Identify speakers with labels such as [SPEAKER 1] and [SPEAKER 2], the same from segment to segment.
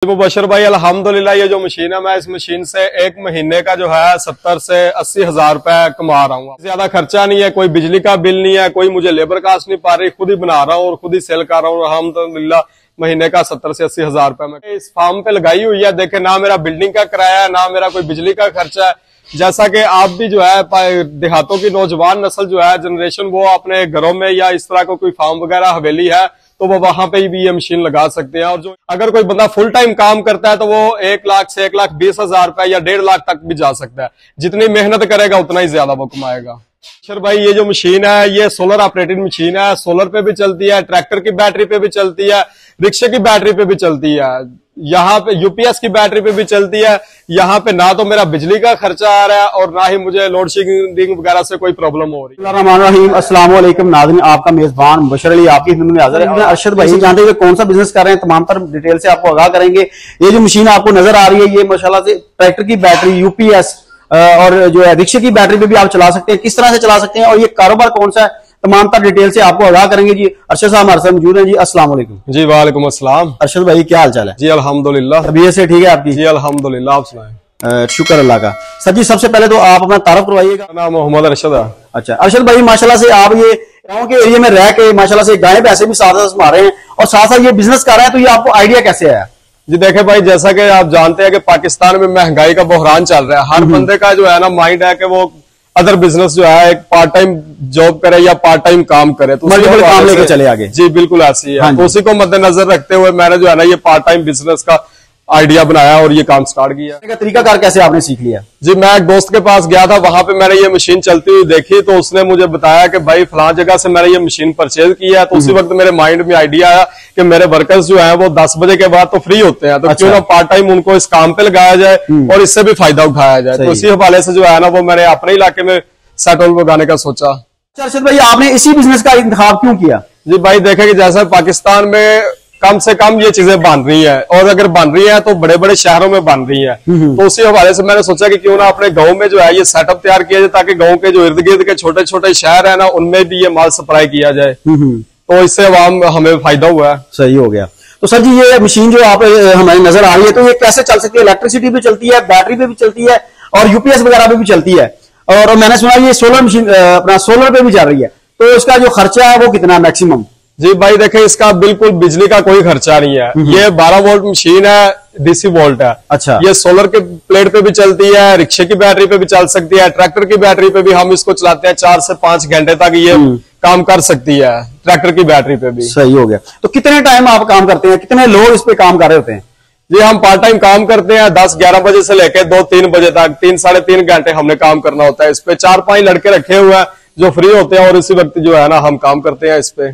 [SPEAKER 1] मुबशर भाई अल्हम्दुलिल्लाह ये जो मशीन है, मैं इस मशीन से एक महीने का जो है 70 से 80 हजार रुपए कमा रहा हूँ। ज्यादा खर्चा नहीं है, कोई बिजली का बिल नहीं है, कोई मुझे लेबर कास्ट नहीं पा रही, खुद ही बना रहा हूँ और खुद ही सेल कर रहा हूँ। अल्हम्दुलिल्लाह महीने का 70 से 80 हजार रुपए मैं इस फार्म पे लगाई हुई है। देखे ना मेरा बिल्डिंग का किराया है, ना मेरा कोई बिजली का खर्चा है। जैसा कि आप भी जो है देहातों की नौजवान नस्ल जो है जनरेशन, वो अपने घरों में या इस तरह का कोई फार्म वगैरह हवेली है तो वो वहां पे भी ये मशीन लगा सकते हैं। और जो अगर कोई बंदा फुल टाइम काम करता है तो वो 1 लाख से 1,20,000 रुपए या 1.5 लाख तक भी जा सकता है। जितनी मेहनत करेगा उतना ही ज्यादा वो कमाएगा। सर भाई ये जो मशीन है ये सोलर ऑपरेटेड मशीन है, सोलर पे भी चलती है, ट्रैक्टर की बैटरी पे भी चलती है, रिक्शे की बैटरी पे भी चलती है, यहाँ पे यूपीएस की बैटरी पे भी चलती है। यहाँ पे ना तो मेरा बिजली का खर्चा आ रहा है और ना ही मुझे लोड शेडिंग वगैरह से कोई प्रॉब्लम हो रही है।
[SPEAKER 2] अस्सलाम वालेकुम नाज़रीन, आपका मेजबान मुबशर अली आपकी खिदमत में हाजिर है। अरशद भाई जानते हैं कौन सा बिजनेस कर रहे हैं, तमाम तर डिटेल से आपको आगाह करेंगे। ये जो मशीन आपको नजर आ रही है ये माशाल्लाह से ट्रैक्टर की बैटरी, यूपीएस और जो है रिक्शे की बैटरी पे भी आप चला सकते हैं। किस तरह से चला सकते हैं और ये कारोबार कौन सा है, तमाम तर डिटेल से आपको आगाह करेंगे। जी अरशद साहब हमारे साथ मौजूद हैं। जी अस्सलाम वालेकुम।
[SPEAKER 1] जी वालेकुम अस्सलाम।
[SPEAKER 2] अरशद भाई क्या हाल चाल है?
[SPEAKER 1] जी अल्हम्दुलिल्लाह,
[SPEAKER 2] तबीयत से ठीक है आपकी?
[SPEAKER 1] जी अल्हम्दुलिल्लाह, आप सुनाएं।
[SPEAKER 2] शुक्र अल्लाह का। सर जी सबसे पहले तो आप अपना तारुफ करवाइएगा।
[SPEAKER 1] नाम मोहम्मद अरशद है।
[SPEAKER 2] अच्छा अरशद भाई, माशाल्लाह से आप ये गाँव के एरिया में रह के माशाल्लाह से गाय भैंसे भी साथ साथ संभाल रहे हैं और साथ साथ ये बिजनेस कर रहे हैं, तो ये आपको आइडिया कैसे आया?
[SPEAKER 1] जी देखे भाई, जैसा कि आप जानते हैं कि पाकिस्तान में महंगाई का बहरान चल रहा है। हर बंदे का जो है ना माइंड है कि वो अदर बिजनेस जो है एक पार्ट टाइम जॉब करे या पार्ट टाइम काम करे, तो
[SPEAKER 2] मल्टीपल काम लेके चले आगे।
[SPEAKER 1] जी बिल्कुल ऐसी है। तो उसी को मद्देनजर रखते हुए मैंने जो है ना ये पार्ट टाइम बिजनेस का आइडिया बनाया और ये काम स्टार्ट किया।
[SPEAKER 2] तरीकाकार कैसे आपने सीख लिया?
[SPEAKER 1] जी मैं एक दोस्त के पास गया था, वहां पे मैंने ये मशीन चलती हुई देखी तो उसने मुझे बताया कि भाई फलां जगह से मैंने ये मशीन परचेज की है। तो उसी वक्त मेरे माइंड में आइडिया आया कि मेरे वर्कर्स जो हैं वो 10 बजे के बाद तो फ्री होते हैं, तो क्यों ना पार्ट टाइम उनको इस काम पे लगाया जाए और इससे भी फायदा उठाया जाए। तो इसी हवाले से जो है ना वो मैंने अपने इलाके में सेटल लगाने का सोचा।
[SPEAKER 2] अरशद भाई आपने इसी बिजनेस का इंतखाब क्यों किया?
[SPEAKER 1] जी भाई देखे कि जैसा पाकिस्तान में कम से कम ये चीजें बन रही है और अगर बन रही है तो बड़े बड़े शहरों में बन रही है, तो उसी हवाले से मैंने सोचा कि क्यों ना अपने गांव में जो है ये सेटअप तैयार किया जाए ताकि गांव के जो इर्द गिर्द के छोटे छोटे शहर है ना उनमें भी ये माल सप्लाई किया जाए, तो इससे हमें फायदा हुआ है।
[SPEAKER 2] सही हो गया। तो सर जी ये मशीन जो आप हमारी नजर आ रही है तो ये कैसे चल सकती है? इलेक्ट्रिसिटी पे चलती है, बैटरी पे भी चलती है और यूपीएस वगैरह पे भी चलती है, और मैंने सुना ये सोलर मशीन अपना सोलर पे भी चल रही है, तो इसका जो खर्चा है वो कितना मैक्सिमम?
[SPEAKER 1] जी भाई देखें, इसका बिल्कुल बिजली का कोई खर्चा नहीं है। ये 12 वोल्ट मशीन है, डीसी वोल्ट है।
[SPEAKER 2] अच्छा।
[SPEAKER 1] ये सोलर के प्लेट पे भी चलती है, रिक्शे की बैटरी पे भी चल सकती है, ट्रैक्टर की बैटरी पे भी हम इसको चलाते हैं 4 से 5 घंटे तक ये काम कर सकती है, ट्रैक्टर की बैटरी पे भी।
[SPEAKER 2] सही हो गया। तो कितने टाइम आप काम करते हैं, कितने लोग इस पे काम कर रहे होते हैं?
[SPEAKER 1] जी हम पार्ट टाइम काम करते हैं 10-11 बजे से लेकर 2-3 बजे तक, 3-3.5 घंटे हमने काम करना होता है। इस पे 4-5 लड़के रखे हुए हैं जो फ्री होते हैं और इसी वक्त जो है ना हम काम करते हैं इस पे।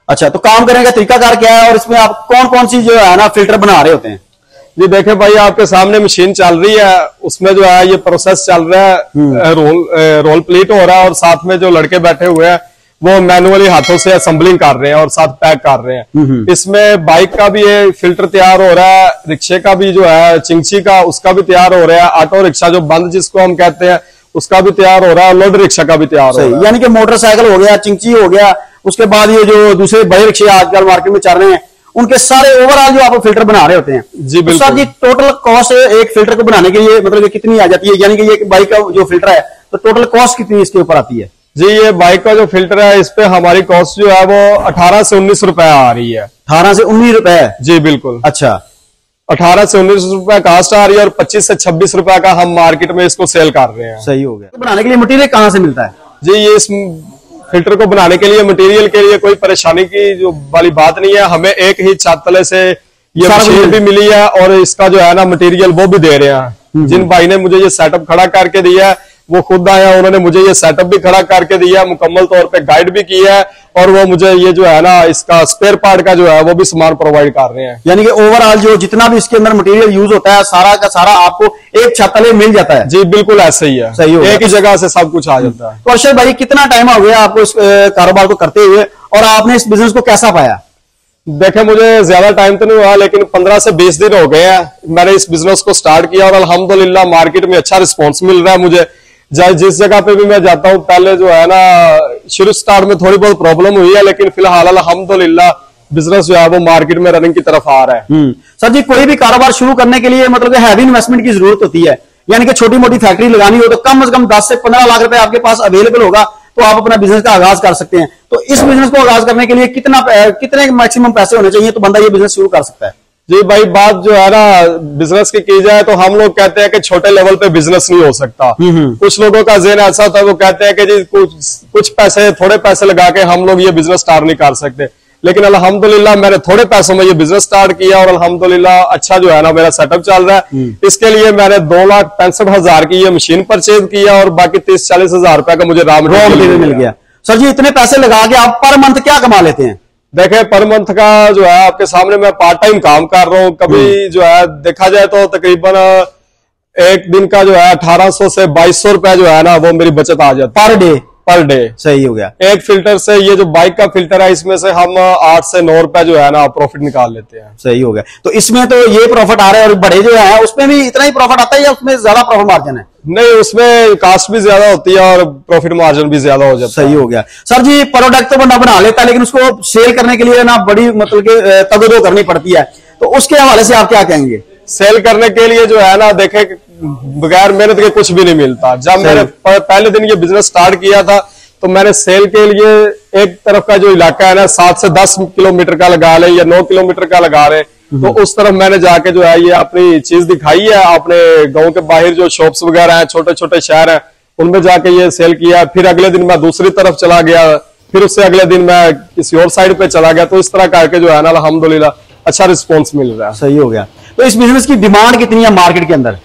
[SPEAKER 2] अच्छा, तो काम करने का तरीकाकार क्या है और इसमें आप कौन कौन सी जो है ना फिल्टर बना रहे होते हैं?
[SPEAKER 1] जी देखे भाई, आपके सामने मशीन चल रही है, उसमें जो है ये प्रोसेस चल रहा है, रोल प्लेट हो रहा है और साथ में जो लड़के बैठे हुए हैं वो मैनुअली हाथों से असेंबलिंग कर रहे हैं और साथ पैक कर रहे हैं। इसमें बाइक का भी ये फिल्टर तैयार हो रहा है, रिक्शे का भी जो है चिंची का उसका भी तैयार हो रहा है, ऑटो रिक्शा जो बंद जिसको हम कहते हैं उसका भी तैयार हो रहा है, लोड रिक्शा का भी तैयार हो रहा है।
[SPEAKER 2] यानी कि मोटरसाइकिल हो गया, चिंची हो गया, उसके बाद ये जो दूसरे बड़े रिक्शे आजकल मार्केट में चल रहे हैं उनके सारे ओवरऑल जो आप फिल्टर बना रहे होते हैं।
[SPEAKER 1] जी बिल्कुल।
[SPEAKER 2] सर जी टोटल कॉस्ट एक फिल्टर को बनाने के लिए मतलब कितनी आ जाती है? यानी कि ये बाइक का जो फिल्टर है तो टोटल कॉस्ट कितनी इसके ऊपर आती है?
[SPEAKER 1] जी ये बाइक का जो फिल्टर है इस पे हमारी कॉस्ट जो है वो 18 से 19 रुपए आ रही है।
[SPEAKER 2] 18 से 19 रुपए? जी
[SPEAKER 1] बिल्कुल।
[SPEAKER 2] अच्छा,
[SPEAKER 1] 18 से 19 रुपए कास्ट आ रही है और 25 से 26 रुपए का हम मार्केट में इसको सेल कर रहे हैं।
[SPEAKER 2] सही हो गया। तो बनाने के लिए मटेरियल कहाँ से मिलता है?
[SPEAKER 1] जी ये इस फिल्टर को बनाने के लिए मटेरियल के लिए कोई परेशानी की जो वाली बात नहीं है। हमें एक ही छत तले से ये मशीन भी मिली है और इसका जो है ना मटेरियल वो भी दे रहे हैं। जिन भाई ने मुझे ये सेटअप खड़ा करके दिया है वो खुद आया, उन्होंने मुझे ये सेटअप भी खड़ा करके दिया, मुकम्मल तौर पे गाइड भी किया है और वो मुझे ये जो है ना इसका स्पेयर पार्ट का जो है वो भी सामान प्रोवाइड कर रहे हैं।
[SPEAKER 2] यानी कि ओवरऑल जो जितना भी इसके अंदर मटेरियल यूज होता है सारा का सारा आपको एक छत तले मिल जाता है?
[SPEAKER 1] जी बिल्कुल ऐसे ही है।
[SPEAKER 2] सही हो गया।
[SPEAKER 1] एक ही जगह से सब कुछ आ जाता है।
[SPEAKER 2] तो अरशद भाई कितना टाइम हो गया आपको इस कारोबार को करते हुए और आपने इस बिजनेस को कैसा पाया?
[SPEAKER 1] देखे मुझे ज्यादा टाइम तो नहीं हुआ लेकिन 15 से 20 दिन हो गए हैं मैंने इस बिजनेस को स्टार्ट किया और अल्हम्दुलिल्लाह मार्केट में अच्छा रिस्पॉन्स मिल रहा है मुझे। जिस जगह पे भी मैं जाता हूँ पहले जो है ना शुरू स्टार्ट में थोड़ी बहुत प्रॉब्लम हुई है लेकिन फिलहाल अल्हम्दुलिल्लाह बिजनेस जो है वो मार्केट में रनिंग की तरफ आ रहा है।
[SPEAKER 2] सर जी, कोई भी कारोबार शुरू करने के लिए मतलब कि हैवी इन्वेस्टमेंट की जरूरत होती है, यानी कि छोटी मोटी फैक्ट्री लगानी हो तो कम से कम 10 से 15 लाख रुपए आपके पास अवेलेबल होगा तो आप अपना बिजनेस का आगाज कर सकते हैं। तो इस बिजनेस को आगाज करने के लिए कितने मैक्सिमम पैसे होने चाहिए तो बंदा ये बिजनेस शुरू कर सकता है?
[SPEAKER 1] जी भाई, बात जो है ना बिजनेस की जाए तो हम लोग कहते हैं कि छोटे लेवल पे बिजनेस नहीं हो सकता। कुछ लोगों का ज़हन ऐसा होता है, वो कहते हैं कि जी कुछ पैसे, थोड़े पैसे लगा के हम लोग ये बिजनेस स्टार्ट नहीं कर सकते। लेकिन अल्हम्दुलिल्लाह मैंने थोड़े पैसों में ये बिजनेस स्टार्ट किया और अल्हम्दुलिल्लाह अच्छा जो है ना मेरा सेटअप चल रहा है। इसके लिए मैंने 2,65,000 की ये मशीन परचेज किया और बाकी 30-40 हजार रुपए का मुझे रॉ मटेरियल मिल गया।
[SPEAKER 2] सर जी, इतने पैसे लगा के आप पर मंथ क्या कमा लेते हैं?
[SPEAKER 1] देखे, पर मंथ का जो है आपके सामने मैं पार्ट टाइम काम कर रहा हूँ। कभी जो है देखा जाए तो तकरीबन एक दिन का जो है 1800 से 2200 रुपया जो है ना वो मेरी बचत आ जाती है पर डे।
[SPEAKER 2] सही हो गया।
[SPEAKER 1] एक फिल्टर से, ये जो बाइक का फिल्टर है, इसमें से हम 8 से 9 रुपया जो है ना प्रॉफिट निकाल लेते हैं।
[SPEAKER 2] सही हो गया। तो इसमें तो ये प्रॉफिट आ रहा है और बड़े जो है उसमें भी इतना ही प्रॉफिट आता है या उसमें ज्यादा प्रॉफिट मार्जिन है?
[SPEAKER 1] नहीं, उसमें कास्ट भी ज्यादा होती है और प्रॉफिट मार्जिन भी ज्यादा हो जाता है।
[SPEAKER 2] सही हो गया। सर जी, प्रोडक्ट तो बंदा बना लेता है लेकिन उसको सेल करने के लिए ना बड़ी मतलब कि तगदो करनी पड़ती है, तो उसके हवाले से आप क्या कहेंगे?
[SPEAKER 1] सेल करने के लिए जो है ना, देखे बगैर मेहनत के कुछ भी नहीं मिलता। जब मैंने पहले दिन ये बिजनेस स्टार्ट किया था तो मैंने सेल के लिए एक तरफ का जो इलाका है ना 7 से 10 किलोमीटर का लगा ले या 9 किलोमीटर का लगा रहे, तो उस तरफ मैंने जाके जो है ये अपनी चीज दिखाई है। अपने गांव के बाहर जो शॉप्स वगैरह हैं, छोटे छोटे शहर हैं, उनमें जाके ये सेल किया। फिर अगले दिन मैं दूसरी तरफ चला गया, फिर उससे अगले दिन मैं किसी और साइड पे चला गया। तो इस तरह करके जो है ना अल्हम्दुलिल्लाह अच्छा रिस्पॉन्स मिल रहा है।
[SPEAKER 2] सही हो गया। तो इस बिजनेस की डिमांड कितनी है मार्केट के अंदर?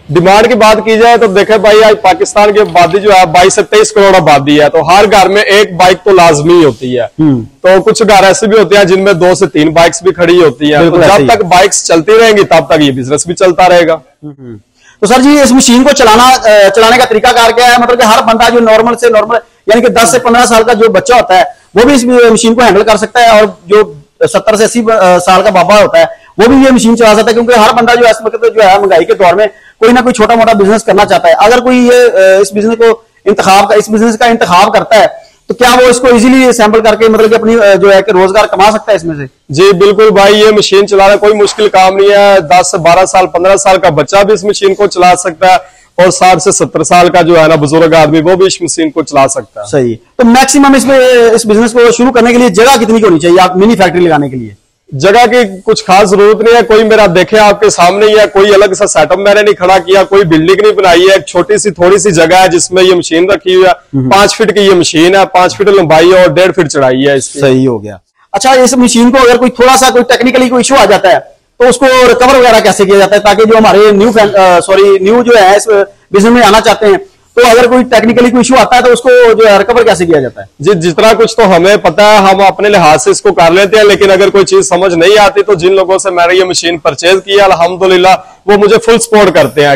[SPEAKER 1] डिमांड की बात की जाए तो देखे भाई, आज पाकिस्तान की आबादी जो है 22 से 23 करोड़ आबादी है, तो हर घर में एक बाइक तो लाजमी होती है। तो कुछ घर ऐसे भी होते हैं जिनमें 2 से 3 बाइक्स भी खड़ी होती हैं। तो जब तक बाइक्स चलती रहेंगी तब तक ये बिजनेस भी चलता रहेगा।
[SPEAKER 2] तो सर जी, इस मशीन को चलाने का तरीका कार क्या है? मतलब कि हर बंदा जो नॉर्मल से नॉर्मल यानी कि 10 से 15 साल का जो बच्चा होता है वो भी इस मशीन को हैंडल कर सकता है, और जो 70 से 80 साल का बाबा होता है वो भी ये मशीन चला सकता है, क्योंकि हर बंदा जो इस वक्त जो है महंगाई के दौर में कोई ना कोई छोटा मोटा बिजनेस करना चाहता है। अगर कोई ये इस बिजनेस का इंतखाब करता है तो क्या वो इसको इजीली असेंबल करके मतलब कि अपनी जो है कि रोजगार कमा सकता है इसमें से?
[SPEAKER 1] जी बिल्कुल भाई, ये मशीन चलाना कोई मुश्किल काम नहीं है। 10 से 12 साल 15 साल का बच्चा भी इस मशीन को चला सकता है और 60 से 70 साल का जो है ना बुजुर्ग आदमी वो भी इस मशीन को चला सकता है।
[SPEAKER 2] सही। तो मैक्सिमम इसमें इस बिजनेस को शुरू करने के लिए जगह कितनी होनी चाहिए आप मिनी फैक्ट्री लगाने के लिए?
[SPEAKER 1] जगह की कुछ खास जरूरत नहीं है। कोई मेरा देखे आपके सामने ही है, कोई अलग सा सेटअप मैंने नहीं खड़ा किया, कोई बिल्डिंग नहीं बनाई है। एक छोटी सी थोड़ी सी जगह है जिसमें ये मशीन रखी हुई है। 5 फीट की ये मशीन है, 5 फीट लंबाई और 1.5 फीट चढ़ाई है इसकी।
[SPEAKER 2] सही हो गया। अच्छा, इस मशीन को अगर कोई थोड़ा सा कोई टेक्निकली कोई इशू आ जाता है तो उसको रिकवर वगैरह कैसे किया जाता है, ताकि जो हमारे न्यू जो है इस बिजनेस में आना चाहते हैं तो अगर कोई टेक्निकली कोई इशू आता है तो उसको जो है रिकवर कैसे किया जाता है?
[SPEAKER 1] जी, जितना कुछ तो हमें पता है हम अपने लिहाज से इसको कर लेते हैं, लेकिन अगर कोई चीज समझ नहीं आती तो जिन लोगों से मैंने ये मशीन परचेज किया अल्हम्दुलिल्लाह वो मुझे फुल सपोर्ट करते हैं।